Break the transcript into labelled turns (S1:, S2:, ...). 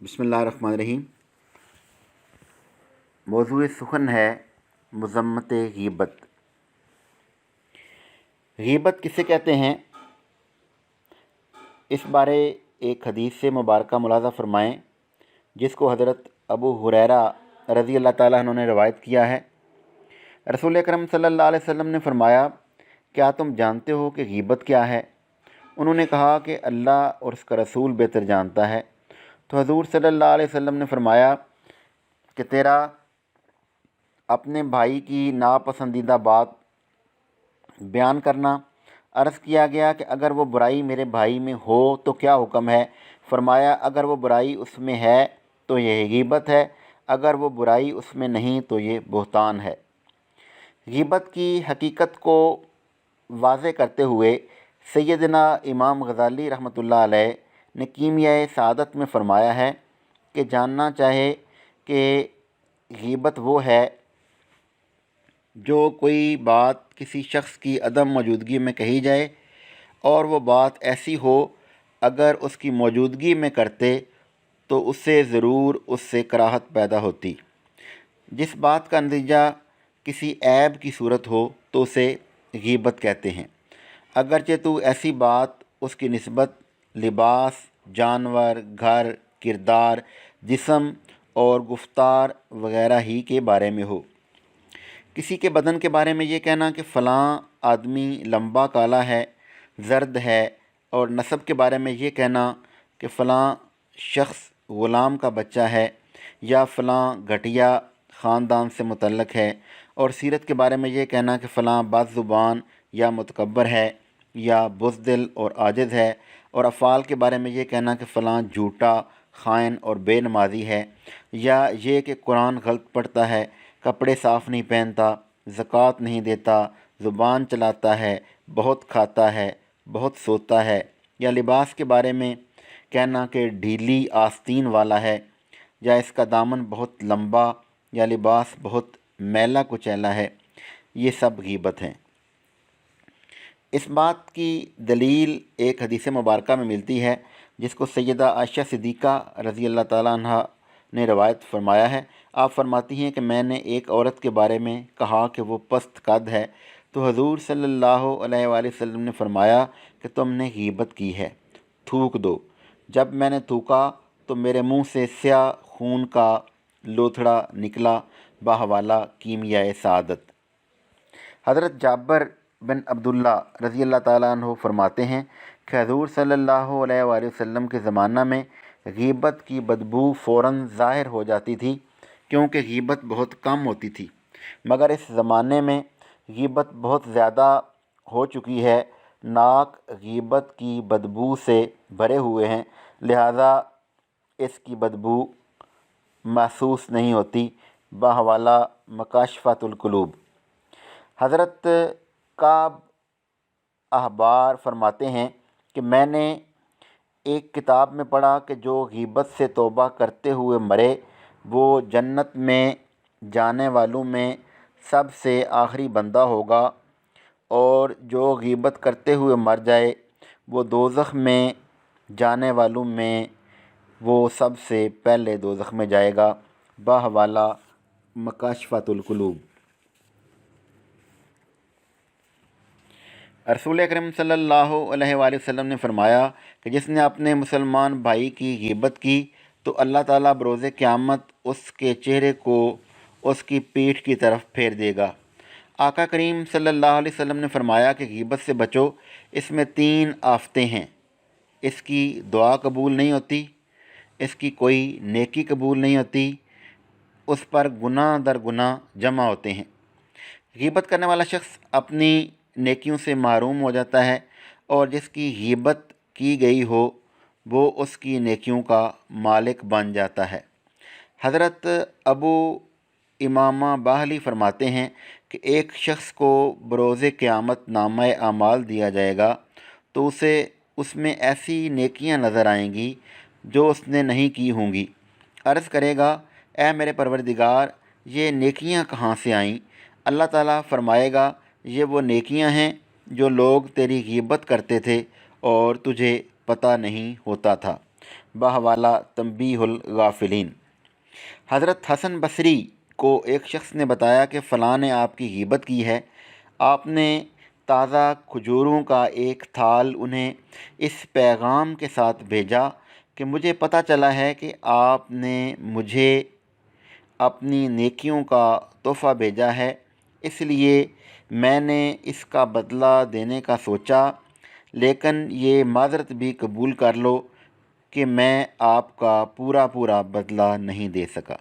S1: بسم اللہ الرحمن الرحیم۔ موضوع سخن ہے مذمت غیبت۔ غیبت کسے کہتے ہیں، اس بارے ایک حدیث سے مبارکہ ملاحظہ فرمائیں جس کو حضرت ابو ہریرہ رضی اللہ تعالیٰ عنہ نے روایت کیا ہے۔ رسول اکرم صلی اللہ علیہ وسلم نے فرمایا، کیا تم جانتے ہو کہ غیبت کیا ہے؟ انہوں نے کہا کہ اللہ اور اس کا رسول بہتر جانتا ہے۔ تو حضور صلی اللہ علیہ وسلم نے فرمایا کہ تیرا اپنے بھائی کی ناپسندیدہ بات بیان کرنا۔ عرض کیا گیا کہ اگر وہ برائی میرے بھائی میں ہو تو کیا حکم ہے؟ فرمایا، اگر وہ برائی اس میں ہے تو یہ غیبت ہے، اگر وہ برائی اس میں نہیں تو یہ بہتان ہے۔ غیبت کی حقیقت کو واضح کرتے ہوئے سیدنا امام غزالی رحمۃ اللہ علیہ نے کیمیائے سعادت میں فرمایا ہے کہ جاننا چاہے کہ غیبت وہ ہے جو کوئی بات کسی شخص کی عدم موجودگی میں کہی جائے اور وہ بات ایسی ہو اگر اس کی موجودگی میں کرتے تو اس سے ضرور اس سے کراہت پیدا ہوتی۔ جس بات کا نتیجہ کسی عیب کی صورت ہو تو اسے غیبت کہتے ہیں، اگرچہ تو ایسی بات اس کی نسبت لباس، جانور، گھر، کردار، جسم اور گفتار وغیرہ ہی کے بارے میں ہو۔ کسی کے بدن کے بارے میں یہ کہنا کہ فلاں آدمی لمبا کالا ہے، زرد ہے، اور نسب کے بارے میں یہ کہنا کہ فلاں شخص غلام کا بچہ ہے یا فلاں گھٹیا خاندان سے متعلق ہے، اور سیرت کے بارے میں یہ کہنا کہ فلاں بد زبان یا متکبر ہے یا بزدل اور عاجز ہے، اور افعال کے بارے میں یہ کہنا کہ فلاں جھوٹا، خائن اور بے نمازی ہے، یا یہ کہ قرآن غلط پڑھتا ہے، کپڑے صاف نہیں پہنتا، زکوٰۃ نہیں دیتا، زبان چلاتا ہے، بہت کھاتا ہے، بہت سوتا ہے، یا لباس کے بارے میں کہنا کہ ڈھیلی آستین والا ہے، یا اس کا دامن بہت لمبا، یا لباس بہت میلا کچیلا ہے۔ یہ سب غیبت ہیں۔ اس بات کی دلیل ایک حدیث مبارکہ میں ملتی ہے جس کو سیدہ عائشہ صدیقہ رضی اللہ تعالیٰ عنہ نے روایت فرمایا ہے۔ آپ فرماتی ہیں کہ میں نے ایک عورت کے بارے میں کہا کہ وہ پست قد ہے، تو حضور صلی اللہ علیہ وآلہ وسلم نے فرمایا کہ تم نے غیبت کی ہے، تھوک دو۔ جب میں نے تھوکا تو میرے منہ سے سیاہ خون کا لوتھڑا نکلا، بحوالہ کیمیائے سعادت۔ حضرت جابر بن عبداللہ رضی اللہ تعالیٰ عنہ فرماتے ہیں کہ حضور صلی اللہ علیہ وآلہ وسلم کے زمانہ میں غیبت کی بدبو فوراً ظاہر ہو جاتی تھی، کیونکہ غیبت بہت کم ہوتی تھی، مگر اس زمانے میں غیبت بہت زیادہ ہو چکی ہے، ناک غیبت کی بدبو سے بھرے ہوئے ہیں، لہذا اس کی بدبو محسوس نہیں ہوتی، بحوالہ مکاشفۃ القلوب۔ حضرت کعب احبار فرماتے ہیں کہ میں نے ایک کتاب میں پڑھا کہ جو غیبت سے توبہ کرتے ہوئے مرے وہ جنت میں جانے والوں میں سب سے آخری بندہ ہوگا، اور جو غیبت کرتے ہوئے مر جائے وہ دوزخ میں جانے والوں میں وہ سب سے پہلے دوزخ میں جائے گا، بحوالہ مکاشفۃ القلوب۔ رسول اکرم صلی اللہ علیہ وآلہ وسلم نے فرمایا کہ جس نے اپنے مسلمان بھائی کی غیبت کی تو اللہ تعالیٰ بروز قیامت اس کے چہرے کو اس کی پیٹھ کی طرف پھیر دے گا۔ آقا کریم صلی اللہ علیہ وسلم نے فرمایا کہ غیبت سے بچو، اس میں 3 آفتیں ہیں، اس کی دعا قبول نہیں ہوتی، اس کی کوئی نیکی قبول نہیں ہوتی، اس پر گناہ در گناہ جمع ہوتے ہیں۔ غیبت کرنے والا شخص اپنی نیکیوں سے محروم ہو جاتا ہے، اور جس کی غیبت کی گئی ہو وہ اس کی نیکیوں کا مالک بن جاتا ہے۔ حضرت ابو امامہ باہلی فرماتے ہیں کہ ایک شخص کو بروز قیامت نامہ اعمال دیا جائے گا تو اسے اس میں ایسی نیکیاں نظر آئیں گی جو اس نے نہیں کی ہوں گی۔ عرض کرے گا، اے میرے پروردگار، یہ نیکیاں کہاں سے آئیں؟ اللہ تعالیٰ فرمائے گا، یہ وہ نیکیاں ہیں جو لوگ تیری غیبت کرتے تھے اور تجھے پتہ نہیں ہوتا تھا۔ بحوالہ تنبیہ الغافلین۔ حضرت حسن بصری کو ایک شخص نے بتایا کہ فلاں نے آپ کی غیبت کی ہے۔ آپ نے تازہ کھجوروں کا ایک تھال انہیں اس پیغام کے ساتھ بھیجا کہ مجھے پتہ چلا ہے کہ آپ نے مجھے اپنی نیکیوں کا تحفہ بھیجا ہے، اس لیے میں نے اس کا بدلہ دینے کا سوچا، لیکن یہ معذرت بھی قبول کر لو کہ میں آپ کا پورا بدلہ نہیں دے سکا۔